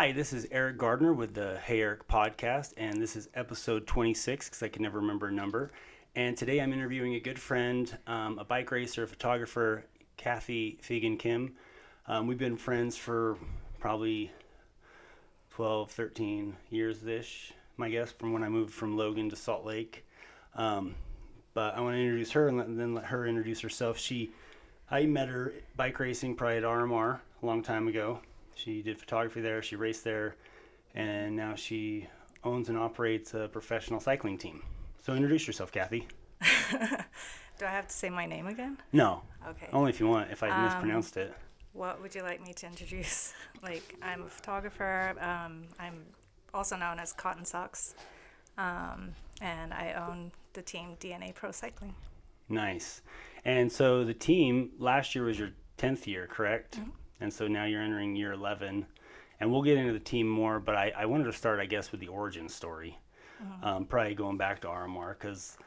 Hi, this is Eric Gardner with the Hey Eric podcast, and this is episode 26 because I can never remember a number. And today I'm interviewing a good friend, a bike racer, photographer, Cathy Fegan Kim. We've been friends for probably 12, 13 years-ish, my guess, from when I moved from Logan to Salt Lake. But I want to introduce her and then let her introduce herself. I met her bike racing probably at RMR a long time ago. She did photography there, she raced there, and now she owns and operates a professional cycling team. So introduce yourself, Cathy. Do I have to say my name again? No. Okay. Only if you want, if I mispronounced it. What would you like me to introduce? I'm a photographer. I'm also known as Cotton Socks, and I own the team DNA Pro Cycling. Nice. And so the team, last year was your 10th year, correct? Mm-hmm. And so now you're entering year 11. And we'll get into the team more, but I wanted to start, I guess, with the origin story. Mm-hmm. Probably going back to RMR, because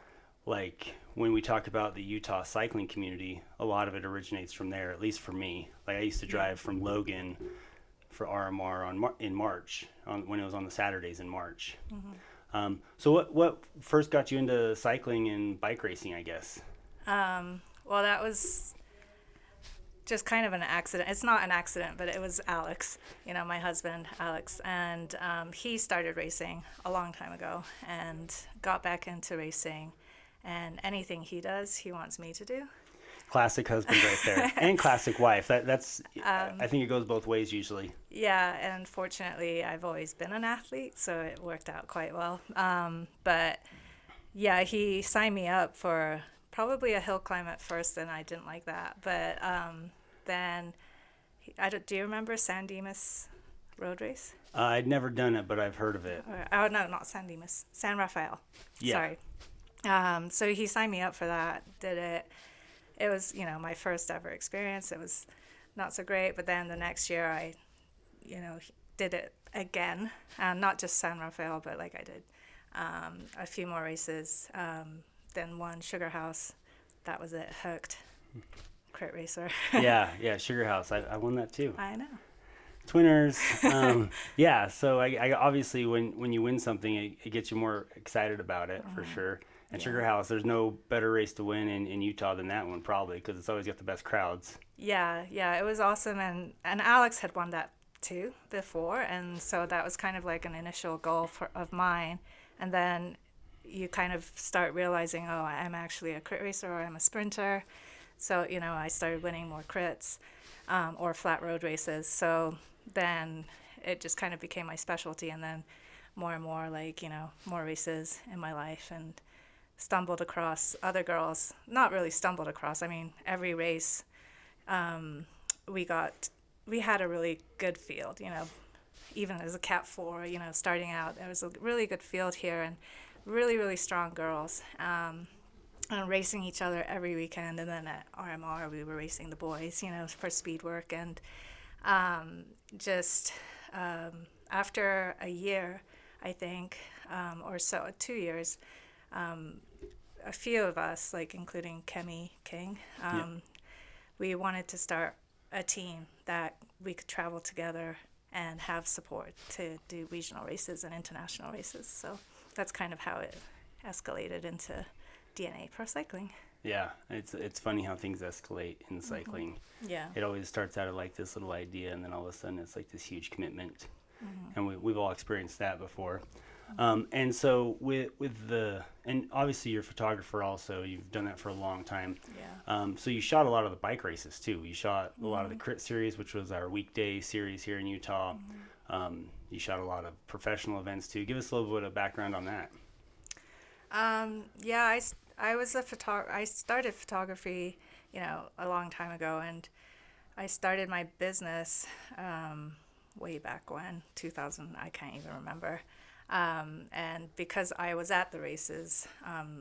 when we talk about the Utah cycling community, a lot of it originates from there, at least for me. I used to drive from Logan for RMR in March, when it was on the Saturdays in March. Mm-hmm. So what first got you into cycling and bike racing, I guess? Well, that was just kind of an accident. It's not an accident, but it was Alex, my husband, Alex. And he started racing a long time ago and got back into racing. And anything he does, he wants me to do. Classic husband right there. And classic wife. That's I think it goes both ways usually. Yeah, and fortunately, I've always been an athlete, so it worked out quite well. But yeah, he signed me up for probably a hill climb at first, and I didn't like that. But then, do you remember San Dimas road race? I'd never done it, but I've heard of it. Oh, no, not San Dimas. San Rafael. Yeah. Sorry. So he signed me up for that, did it. It was, my first ever experience. It was not so great, but then the next year I, did it again. Not just San Rafael, but I did a few more races. Then one Sugar House. That was it. Hooked. Crit racer. yeah, Sugar House. I won that too. I know. Twinners. Yeah, so I obviously when you win something, it gets you more excited about it for sure. And Sugar House, there's no better race to win in Utah than that one probably, because it's always got the best crowds. Yeah, it was awesome, and Alex had won that too before, and so that was kind of like an initial goal of mine. And then you kind of start realizing, oh, I'm actually a crit racer or I'm a sprinter. So, I started winning more crits or flat road races. So then it just kind of became my specialty, and then more and more, more races in my life, and stumbled across other girls. Not really stumbled across. I mean, every race we had a really good field, even as a Cat 4, starting out. There was a really good field here, and really, really strong girls. And racing each other every weekend. And then at RMR, we were racing the boys, for speed work. And after a year, I think, or so, 2 years, a few of us, including Kemi King, we wanted to start a team that we could travel together and have support to do regional races and international races. So that's kind of how it escalated into DNA Pro Cycling. Yeah, it's funny how things escalate in cycling. Mm-hmm. Yeah. It always starts out of this little idea, and then all of a sudden it's this huge commitment. Mm-hmm. And we've all experienced that before. Mm-hmm. And so and obviously you're a photographer also, you've done that for a long time. Yeah. So you shot a lot of the bike races too. You shot a lot of the Crit Series, which was our weekday series here in Utah. Mm-hmm. You shot a lot of professional events too. Give us a little bit of background on that. Yeah, I was I started photography, a long time ago, and I started my business way back when, 2000, I can't even remember. And because I was at the races,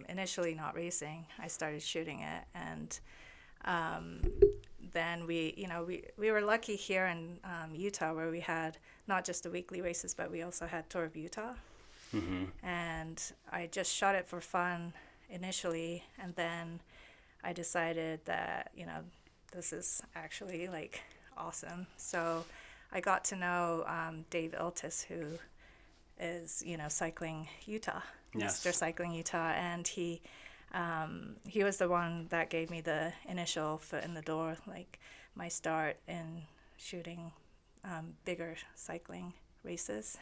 initially not racing, I started shooting it, and then we were lucky here in Utah, where we had not just the weekly races, but we also had Tour of Utah. Mm-hmm. And I just shot it for fun initially, and then I decided that this is actually awesome. So I got to know Dave Iltis, who is, Cycling Utah, Yes. Mr. Cycling Utah, and he was the one that gave me the initial foot in the door, like my start in shooting bigger cycling races,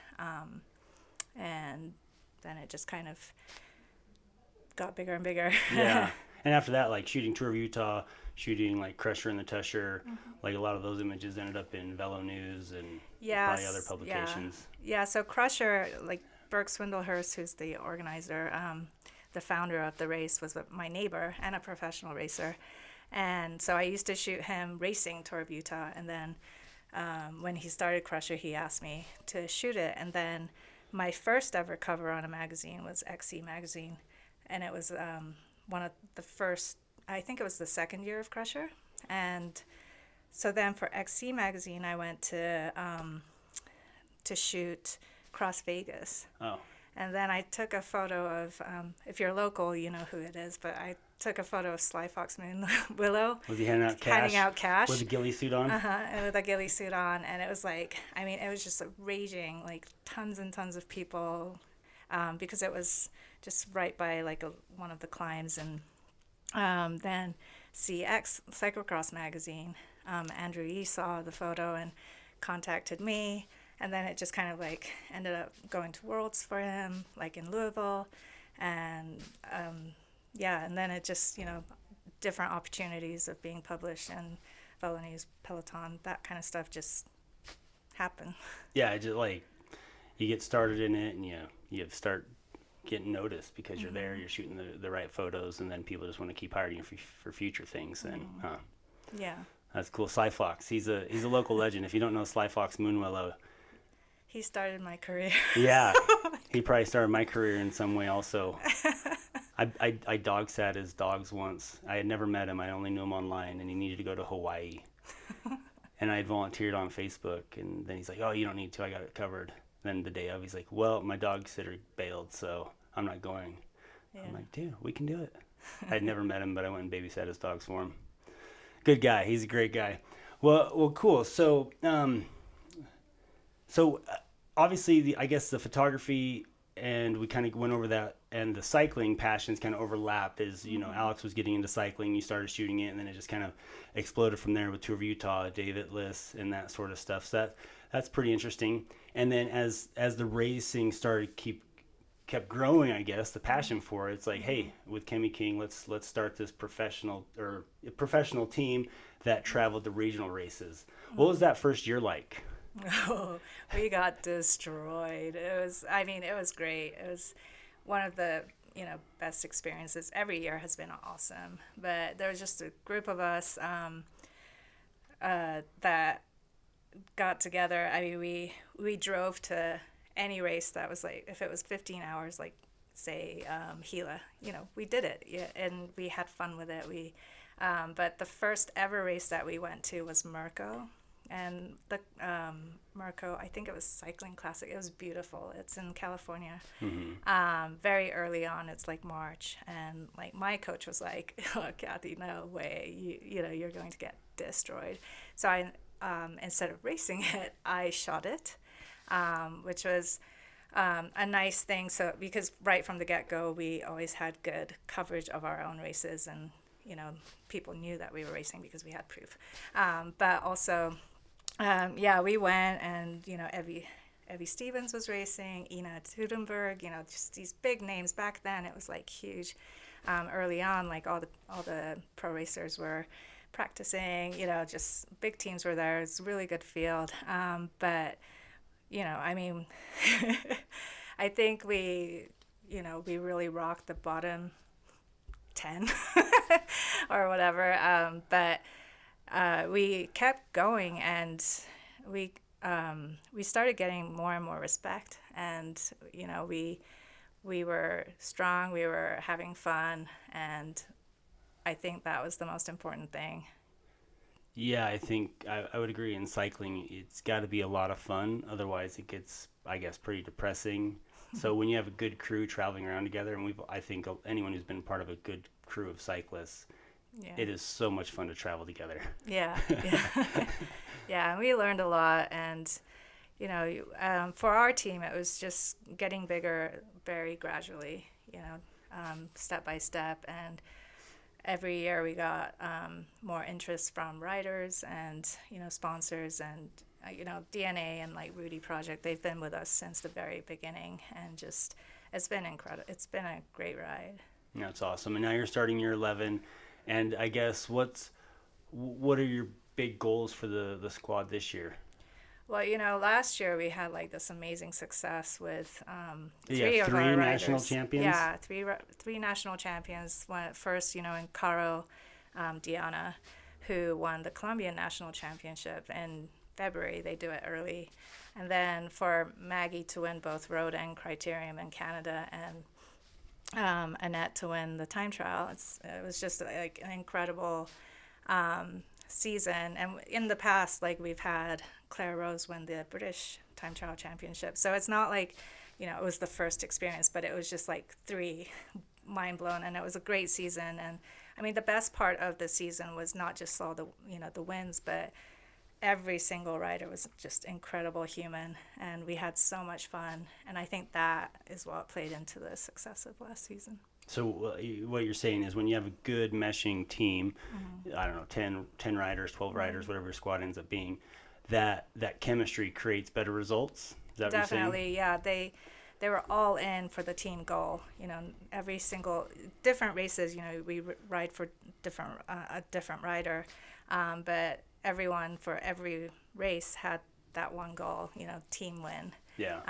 and then it just kind of got bigger and bigger. Yeah. And after that, like shooting Tour of Utah, shooting like Crusher and the Tusher, like a lot of those images ended up in Velo News and probably other publications. Yeah, so Crusher, like Burke Swindlehurst, who's the organizer, the founder of the race, was my neighbor and a professional racer. And so I used to shoot him racing Tour of Utah. And then when he started Crusher, he asked me to shoot it. And then my first ever cover on a magazine was XC Magazine. And it was one of the first, I think it was the second year of Crusher. And so then for XC Magazine, I went to shoot Cross Vegas. Oh. And then I took a photo of, if you're local, you know who it is, but I took a photo of Sly Fox Moon Willow. Was he handing out cash? Handing out cash. With a ghillie suit on? And with a ghillie suit on. And it was like, I mean, it was just raging, like tons and tons of people, because it was just right by like one of the climbs. And then CX, Cyclocross Magazine, Andrew E. saw the photo and contacted me. And then it just kind of like ended up going to Worlds for him, like in Louisville. And and then it just, different opportunities of being published and Velo News, Peloton, that kind of stuff just happened. Yeah, just like you get started in it and you start getting noticed because you're there, you're shooting the right photos, and then people just want to keep hiring you for future things. And Yeah. That's cool. Sly Fox, he's a local legend. If you don't know Sly Fox Moonwillow, he started my career. Yeah, he probably started my career in some way also. I dog sat his dogs once. I had never met him. I only knew him online, and he needed to go to Hawaii. And I had volunteered on Facebook, and then he's like, oh, you don't need to. I got it covered. Then the day of, he's like, well, my dog sitter bailed, so I'm not going. Yeah. I'm like, dude, we can do it. I had never met him, but I went and babysat his dogs for him. Good guy. He's a great guy. Well, cool. So, obviously, I guess the photography, and we kind of went over that, and the cycling passions kind of overlap. Is Alex was getting into cycling, you started shooting it, and then it just kind of exploded from there with Tour of Utah, David Liss, and that sort of stuff. So that's pretty interesting. And then as the racing kept growing, I guess the passion for it, it's like, hey, with Kemi King, let's start this professional team that traveled the regional races. What was that first year like? Oh, we got destroyed. It was great. It was one of the, best experiences. Every year has been awesome. But there was just a group of us that got together. I mean, we drove to any race that was like, if it was 15 hours, like say Gila, we did it. Yeah, and we had fun with it. But the first ever race that we went to was Mirco. And the Mirco, I think it was Cycling Classic. It was beautiful. It's in California. Mm-hmm. Very early on, it's like March, and like my coach was like, oh, "Cathy, no way, you're going to get destroyed." So I, instead of racing it, I shot it, which was a nice thing. So because right from the get-go, we always had good coverage of our own races, and people knew that we were racing because we had proof. But also. We went, and Evie Stevens was racing, Ina Tudenberg, just these big names. Back then it was like huge. Early on, like all the pro racers were practicing, just big teams were there. It's a really good field. But I mean, I think we really rocked the bottom 10 or whatever. But we kept going, and we started getting more and more respect, and we were strong, we were having fun, and I think that was the most important thing. Yeah, I think I would agree. In cycling, it's got to be a lot of fun, otherwise it gets, I guess, pretty depressing. So when you have a good crew traveling around together, and I think anyone who's been part of a good crew of cyclists, Yeah. it is so much fun to travel together. Yeah. Yeah. Yeah. And we learned a lot. And, for our team, it was just getting bigger very gradually, step by step. And every year we got more interest from writers and, sponsors and, DNA and like Rudy Project. They've been with us since the very beginning, and just, it's been incredible. It's been a great ride. That's awesome. And now you're starting year 11. And I guess what are your big goals for the squad this year? Well, last year we had like this amazing success with Yeah, of three our national riders. champions. Yeah, three national champions. One first, in Caro Diana, who won the Colombian National Championship in February. They do it early. And then for Maggie to win both road and criterium in Canada, and Annette to win the time trial. It was just like an incredible season. And in the past, like, we've had Claire Rose win the British time trial championship. So it's not like, it was the first experience, but it was just like three, mind blown. And it was a great season. And I mean, the best part of the season was not just all the, the wins, but every single rider was just incredible human, and we had so much fun. And I think that is what played into the success of last season. So what you're saying is when you have a good meshing team, I don't know, 10 riders, 12 riders, whatever your squad ends up being, that chemistry creates better results? Is that Definitely, what you're saying? yeah. They were all in for the team goal. Every single different races. We ride for a different rider, but everyone for every race had that one goal. Team win. Yeah.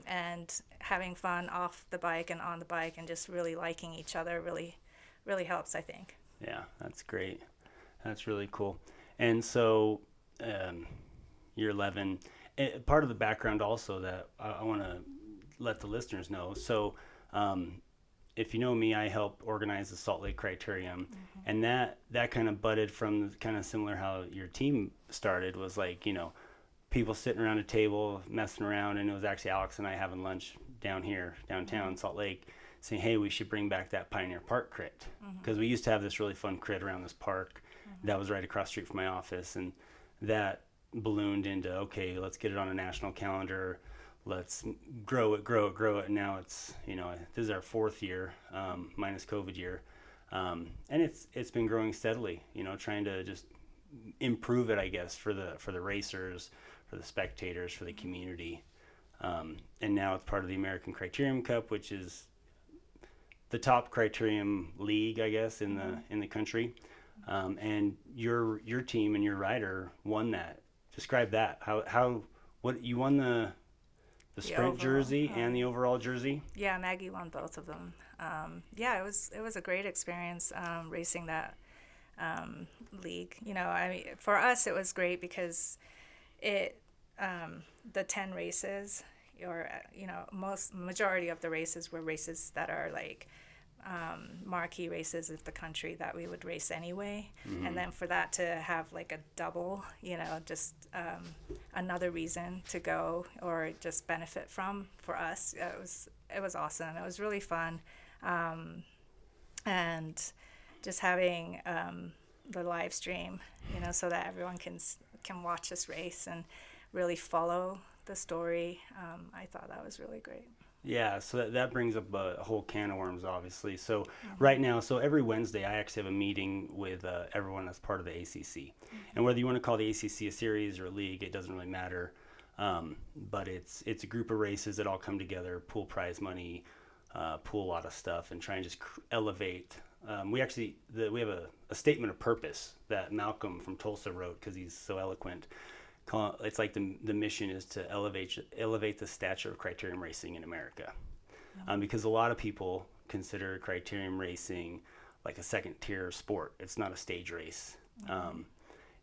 And having fun off the bike and on the bike, and just really liking each other really, really helps, I think. Yeah, that's great. That's really cool. And so, year 11, part of the background also that I want to let the listeners know. So, if you know me, I help organize the Salt Lake Criterium, and that kind of budded from kind of similar how your team started, was like, people sitting around a table messing around, and it was actually Alex and I having lunch downtown Salt Lake, saying, hey, we should bring back that Pioneer Park crit, because we used to have this really fun crit around this park that was right across the street from my office, and that ballooned into, okay, let's get it on a national calendar, let's grow it, and now it's, this is our 4th year, minus COVID year, and it's been growing steadily, trying to just improve it, I guess, for the racers, for the spectators, for the community, and now it's part of the American Criterium Cup, which is the top criterium league, I guess, in the country, and your team and your rider won that. Describe that. What you won the sprint overall jersey and the overall jersey? Yeah, Maggie won both of them. Yeah, it was a great experience racing that league. I mean, for us it was great because the 10 races, or majority of the races were races that are like marquee races of the country that we would race anyway, and then for that to have like a double, just another reason to go or just benefit from, for us, it was awesome. It was really fun, and just having the live stream, so that everyone can watch this race and really follow the story. I thought that was really great. Yeah, so that brings up a whole can of worms, obviously. So right now, so every Wednesday, I actually have a meeting with everyone that's part of the ACC. And whether you want to call the ACC a series or a league, it doesn't really matter. But it's a group of races that all come together, pool prize money, pool a lot of stuff, and try and just elevate. We have a statement of purpose that Malcolm from Tulsa wrote, because he's so eloquent. It's like the mission is to elevate the stature of criterium racing in America, because a lot of people consider criterium racing like a second-tier sport. It's not a stage race.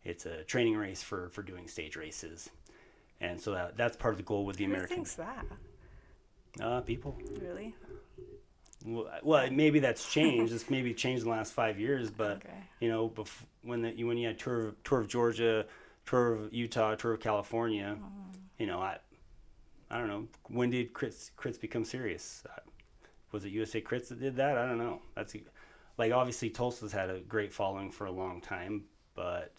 It's a training race for doing stage races, and so that's part of the goal with the American. Who thinks that? People. Really? Well, maybe that's changed. It's maybe changed in the last 5 years, but Okay. when you had tour of Georgia, tour of Utah, tour of California, I don't know, when did crits become serious? Was it USA Crits that did that? I don't know. like obviously Tulsa's had a great following for a long time, but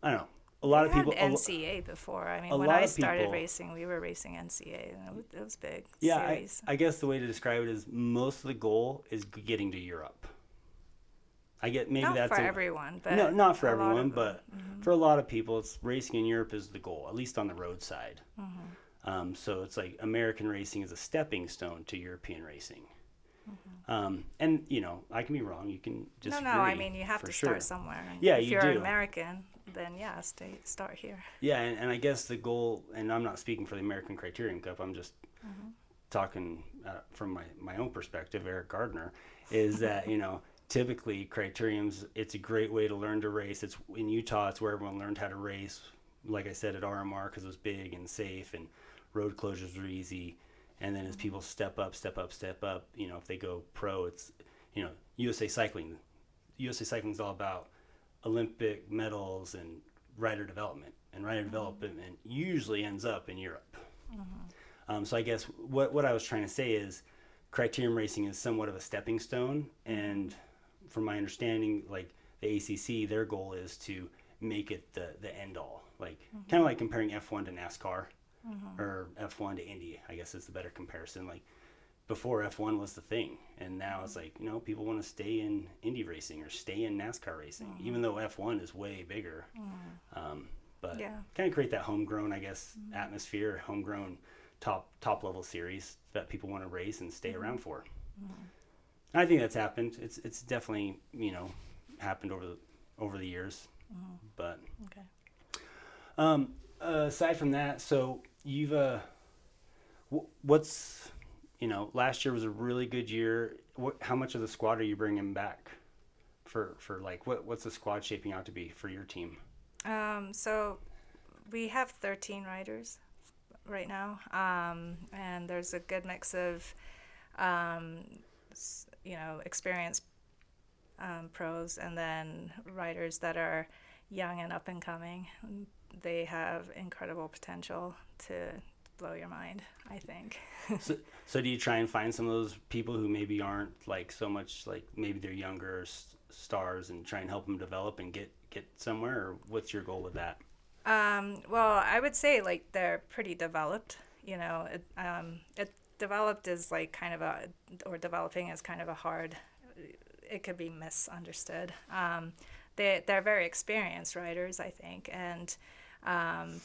I don't know. A lot We of people, had NCA before. I a mean, when lot I of started people, racing, we were racing NCA, and it was big yeah, series. I guess the way to describe it is most of the goal is getting to Europe. I get maybe Not that's for everyone, no, but not for a lot everyone, of them. but for a lot of people, it's racing in Europe is the goal, at least on the road side. So it's like American racing is a stepping stone to European racing. And you know, I can be wrong. You can disagree. No, I mean, you have for to sure. start somewhere. And Yeah, if you you're do. American, then yeah, start here. Yeah, and I guess the goal, and I'm not speaking for the American Criterium Cup. I'm just talking from my own perspective, Eric Gardner, is that you know typically criteriums, it's a great way to learn to race. It's in Utah, it's where everyone learned how to race. Like I said, at RMR because it was big and safe and road closures were easy. And then as people step up, you know, if they go pro, it's, you know, USA Cycling. USA Cycling is all about Olympic medals and rider development. And rider development usually ends up in Europe. So I guess what I was trying to say is criterium racing is somewhat of a stepping stone. And from my understanding, like the ACC, their goal is to make it the end all. Like kind of like comparing F1 to NASCAR. Or F1 to Indy, I guess is the better comparison. Like before F1 was the thing, and now it's like, you know, people want to stay in Indy racing or stay in NASCAR racing, even though F1 is way bigger. But kind of create that homegrown, I guess, atmosphere, homegrown top level series that people want to race and stay around for. I think that's happened. It's definitely, you know, happened over the years. But aside from that, so you've what's, you know, last year was a really good year. How much of the squad are you bringing back for like what's the squad shaping out to be for your team? So we have 13 riders right now, and there's a good mix of you know, experienced pros and then riders that are young and up and coming. They have incredible potential to blow your mind, I think. So do you try and find some of those people who maybe aren't like so much, like maybe they're younger stars, and try and help them develop and get somewhere, or what's your goal with that? Well, I would say like they're pretty developed. You know, developed is like kind of or developing is kind of a hard. It could be misunderstood. They're very experienced riders, I think, and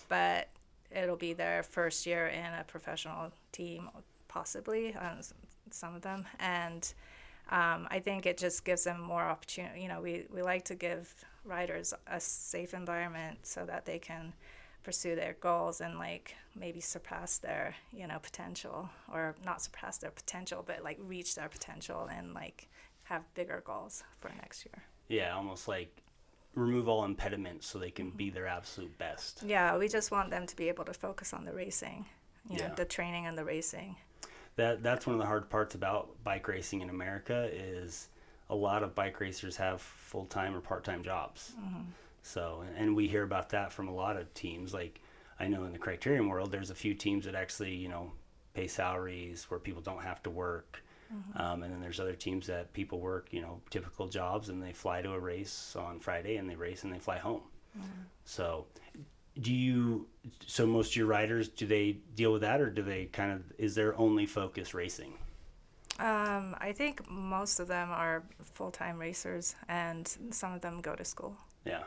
but it'll be their first year in a professional team, possibly, some of them, and I think it just gives them more opportunity. You know, we like to give riders a safe environment so that they can pursue their goals and like maybe surpass their, you know, potential, or not surpass their potential, but like reach their potential and like have bigger goals for next year. Yeah, almost like remove all impediments so they can be their absolute best. Yeah, we just want them to be able to focus on the racing, you know, the training and the racing. That's one of the hard parts about bike racing in America is a lot of bike racers have full-time or part-time jobs. So, and we hear about that from a lot of teams. Like I know in the criterium world, there's a few teams that actually, you know, pay salaries where people don't have to work. And then there's other teams that people work, you know, typical jobs, and they fly to a race on Friday and they race and they fly home. So so most of your riders, do they deal with that, or do they kind of, is their only focus racing? I think most of them are full-time racers, and some of them go to school. Yeah.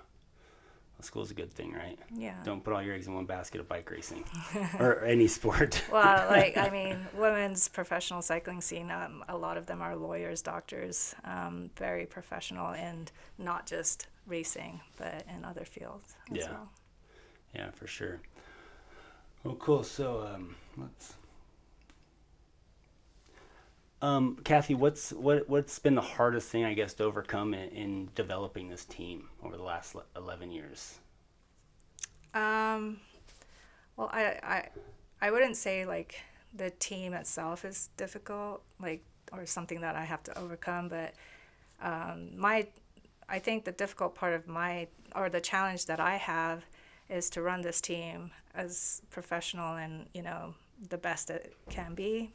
School's a good thing, right? Yeah. Don't put all your eggs in one basket of bike racing or any sport. Well, like, I mean, women's professional cycling scene, a lot of them are lawyers, doctors, very professional, and not just racing, but in other fields as well. Yeah, for sure. Well, cool. So Cathy, what's been the hardest thing, I guess, to overcome in developing this team over the last 11 years? Well, I wouldn't say like the team itself is difficult, like, or something that I have to overcome, but I think the difficult part of the challenge that I have is to run this team as professional and, you know, the best it can be,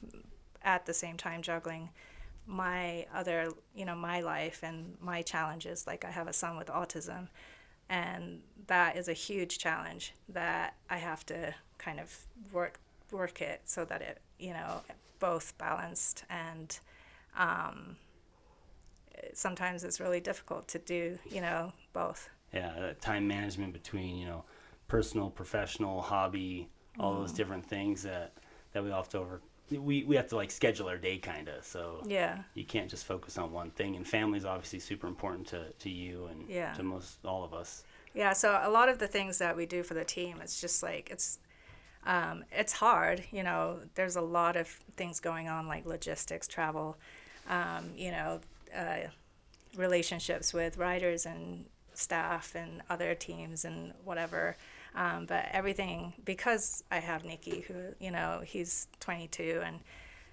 at the same time juggling my other, my life and my challenges. Like I have a son with autism, and that is a huge challenge that I have to kind of work it so that it, both balanced. And sometimes it's really difficult to do, both. Yeah, that time management between, personal, professional, hobby, all those different things that we all have to we have to like schedule our day kind of, so Yeah. you can't just focus on one thing, and family is obviously super important to you and Yeah. to most all of us. Yeah, so a lot of the things that we do for the team, it's just like it's hard. There's a lot of things going on, like logistics, travel, relationships with riders and staff and other teams and whatever. But everything, because I have Nikki, who, he's 22 and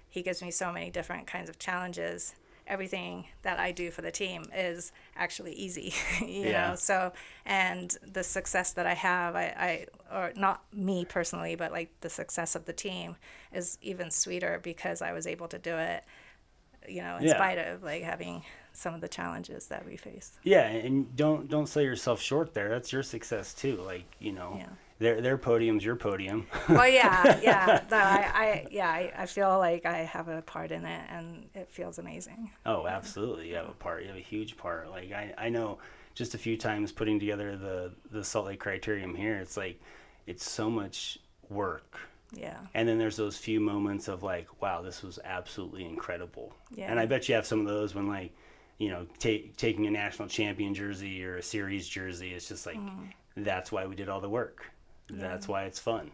he gives me so many different kinds of challenges. Everything that I do for the team is actually easy, you know. So, and the success that I have, or not me personally, but like the success of the team is even sweeter because I was able to do it, in spite of like having some of the challenges that we face. Yeah, and don't sell yourself short there. That's your success too. Like, their podium's your podium. Well, yeah. No, I feel like I have a part in it, and it feels amazing. Oh, absolutely. You have a part. You have a huge part. Like I know just a few times putting together the Salt Lake Criterium here, it's like it's so much work. Yeah. And then there's those few moments of like, wow, this was absolutely incredible. Yeah. And I bet you have some of those when like, taking a national champion jersey or a series jersey, it's just like, that's why we did all the work. Yeah. That's why it's fun.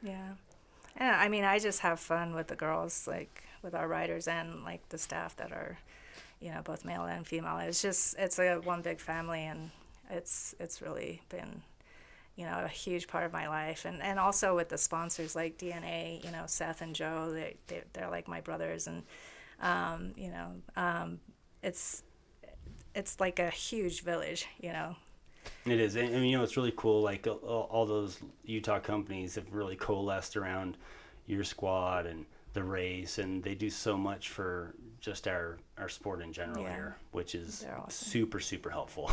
Yeah. Yeah, I mean, I just have fun with the girls, like with our riders and like the staff that are, both male and female. It's a one big family, and it's really been, a huge part of my life. And also with the sponsors like DNA, Seth and Joe, they're like my brothers, and, it's like a huge village, It is. And it's really cool. Like all those Utah companies have really coalesced around your squad and the race, and they do so much for just our sport in general here, which is awesome. super, super helpful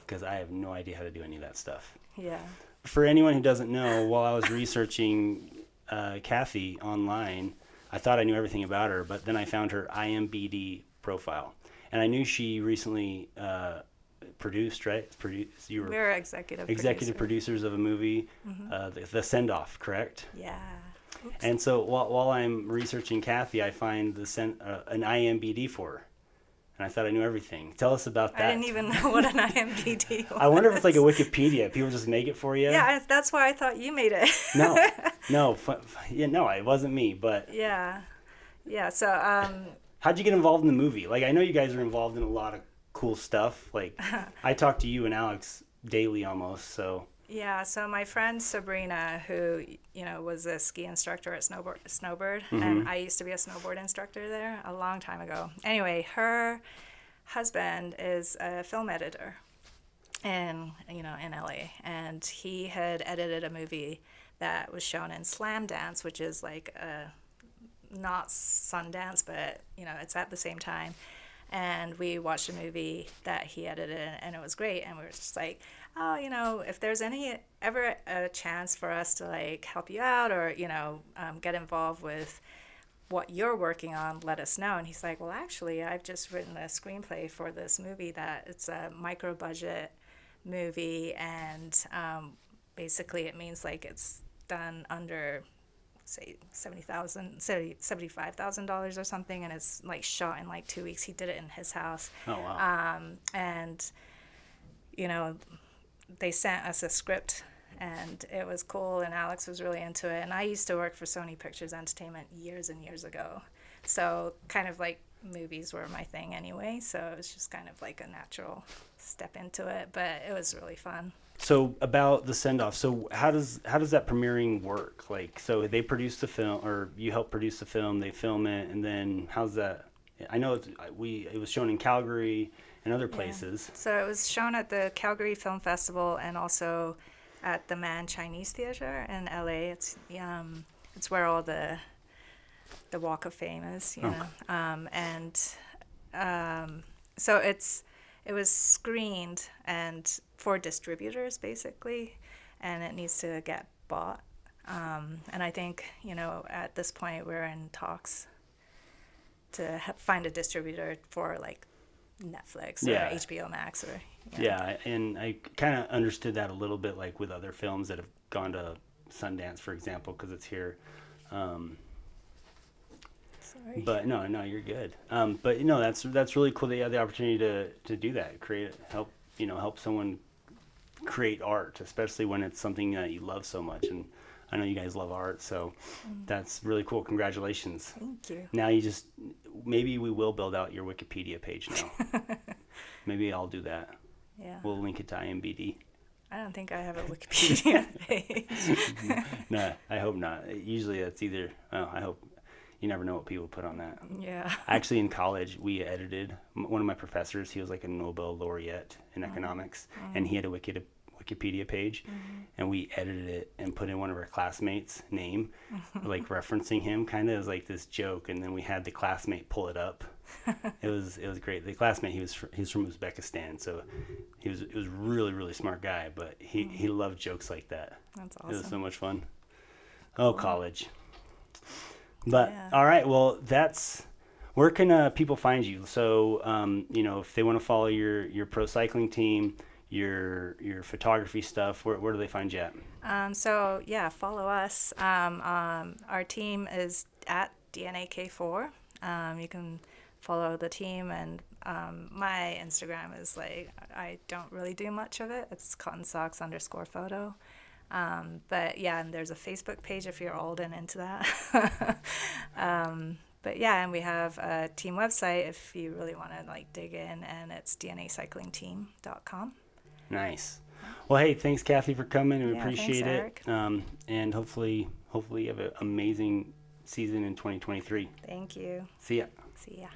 because I have no idea how to do any of that stuff. Yeah. For anyone who doesn't know, while I was researching Cathy online, I thought I knew everything about her, but then I found her IMBD profile. And I knew she recently produced, right? You were We're executive producers of a movie, the Send Off, correct? Yeah. Oops. And so while I'm researching Cathy, I find an IMBD for her. And I thought I knew everything. Tell us about that. I didn't even know what an IMBD was. I wonder if it's like a Wikipedia. People just make it for you. Yeah, that's why I thought you made it. No, it wasn't me. But yeah. So how'd you get involved in the movie? Like, I know you guys are involved in a lot of cool stuff. Like, I talk to you and Alex daily almost. So yeah. So my friend Sabrina, who was a ski instructor at Snowbird, and I used to be a snowboard instructor there a long time ago. Anyway, her husband is a film editor in LA, and he had edited a movie that was shown in Slam Dance, which is like not Sundance, but it's at the same time. And we watched a movie that he edited, and it was great. And we were just like, oh, if there's ever a chance for us to like help you out or get involved with what you're working on, let us know. And he's like, well, actually, I've just written a screenplay for this movie that it's a micro budget movie, and basically it means like it's done under say $75,000 or something, and it's like shot in like 2 weeks. He did it in his house. Oh wow. And they sent us a script, and it was cool, and Alex was really into it. And I used to work for Sony Pictures Entertainment years and years ago, so kind of like movies were my thing anyway, so it was just kind of like a natural step into it, but it was really fun. So about the Send Off, so how does that premiering work? Like, so they produce the film, or you help produce the film, they film it, and then how's that? I know it was shown in Calgary and other places. Yeah. So it was shown at the Calgary Film Festival and also at the Man Chinese Theater in LA. It's where all the Walk of Fame is, you know. And So it was screened and for distributors basically, and it needs to get bought. And I think, at this point we're in talks to find a distributor for like Netflix or Yeah. HBO Max or Yeah, and I kind of understood that a little bit, like with other films that have gone to Sundance, for example, because it's here. Sorry. But no, you're good. But that's really cool that you had the opportunity to do that, help someone create art, especially when it's something that you love so much. And I know you guys love art, so that's really cool. Congratulations. Thank you. Now maybe we will build out your Wikipedia page now. Maybe I'll do that. Yeah. We'll link it to IMDb. I don't think I have a Wikipedia page. No, I hope not. Usually that's either, I hope, you never know what people put on that. Yeah. Actually, in college, we edited, one of my professors, he was like a Nobel laureate in economics, and he had a Wikipedia page, and we edited it and put in one of our classmates' name, like referencing him, kind of as like this joke, and then we had the classmate pull it up. It was great. The classmate, he was from Uzbekistan, so he was really, really smart guy, but he loved jokes like that. That's It was awesome. so much fun. Oh, college. But Yeah. all right, well, where can people find you? So if they want to follow your pro cycling team, your photography stuff, where do they find you at? So yeah, follow us. Our team is at DNAK4. You can follow the team, and my Instagram is like, I don't really do much of it. It's cottonsocks_photo. But yeah, and there's a Facebook page if you're old and into that. But yeah, and we have a team website if you really want to like dig in, and it's dnacyclingteam.com. Nice. Well, hey, thanks, Cathy, for coming. We Yeah, appreciate thanks, it. And hopefully you have an amazing season in 2023. Thank you. See ya. See ya.